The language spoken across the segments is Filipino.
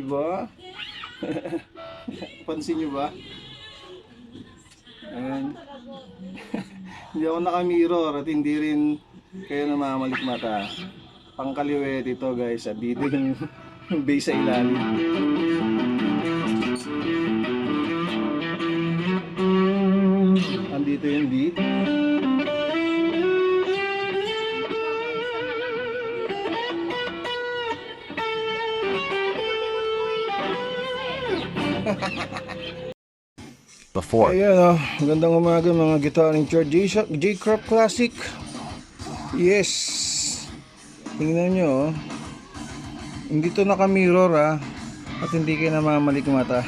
Diba? Pansin nyo ba? Ayan. Hindi ako naka-mirror at hindi rin kayo namamalik mata. Pangkaliwet ito guys. At dito yung base sa ilalim. Andito yung D. Before. Ayan magandang umaga mga guitar in charge J-Crop Classic. Yes. Tingnan nyo hindi to naka-mirror at hindi kayo namamalik mata.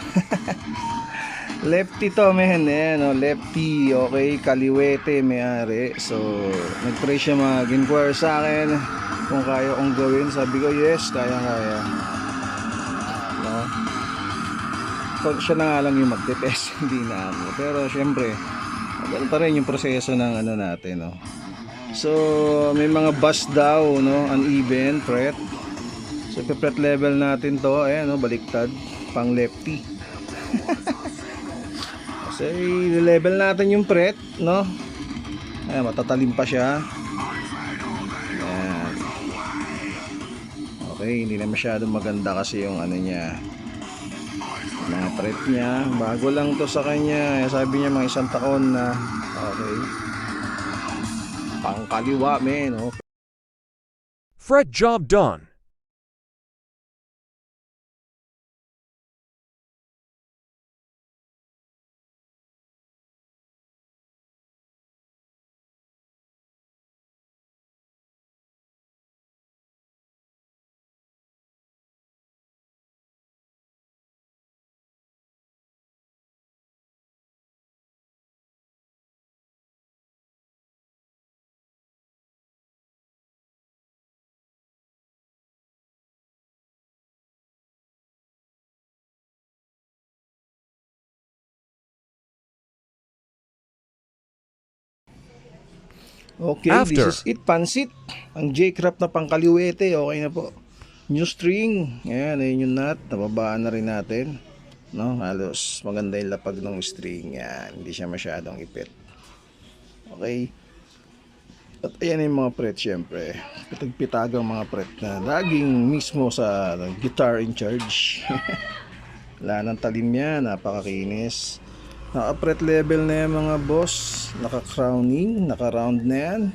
Lefty to men, lefty, okay, kaliwete may-ari. So nag-try siya mag-inquire sa akin kung kaya kong gawin. Sabi ko yes, kaya no? Siya na nga lang yung magte-test, hindi na ako. Pero syempre ganun pa rin yung proseso ng ano natin, no? So may mga buzz daw, no, uneven fret. So fret level natin to, ayan, no, baliktad, pang lefty. So i-level natin yung fret, no? Ayan, matatalim pa siya. Ayan. Okay, hindi na masyadong maganda kasi yung ano niya, mga fret niya. Bago lang to sa kanya. Sabi niya mga 1 taon na. Okay. Pangkaliwa, men, no? Fret job done. Okay, After. this is it, pansit. Ang J-Crop na pangkaliwete, okay na po. New string. Ayan, ayun yung nut. Nababaan na rin natin. No, halos maganda yung lapag ng string. Yan, hindi siya masyadong ipit. Okay. At ayan yung mga fret, syempre. Pitag-pitagang mga fret na laging mismo sa guitar in charge. Wala nang talim yan, napakakinis. Naka-fret level na yan mga boss. Naka-crowning, naka-round na yan.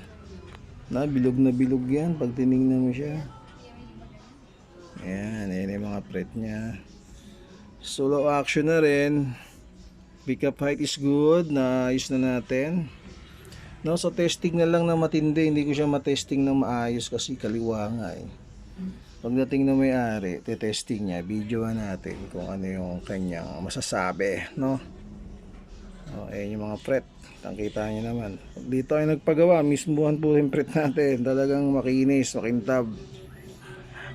Bilog na bilog yan pag tinignan mo siya. Ayan, ayan yung mga fret niya. Solo action na rin. Pick up height is good. Naayos na natin. No, so testing na lang na matindi. Hindi ko siya matesting na maayos kasi kaliwa nga eh. Pagdating na may-ari, testing niya, videoan natin kung ano yung kanyang masasabi, no? Ayan yung mga fret. Kita nyo naman. Dito ay nagpagawa, mismuhan po yung fret natin. Talagang makinis, makintab.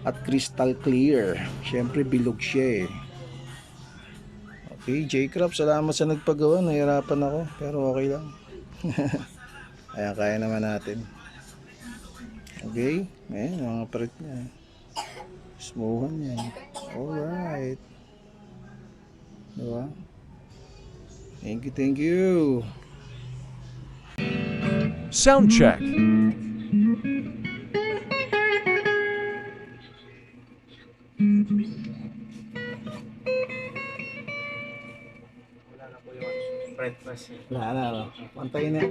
At crystal clear. Siyempre bilog siya eh. Okay, J-Crop, salamat sa nagpagawa. Nahirapan ako, pero okay lang. Ayan, kaya naman natin. Okay, ayan yung mga fret niya. Smoothan yan. Alright. Diba? Thank you, thank you. Sound check. Wala na, no? Pantayin na.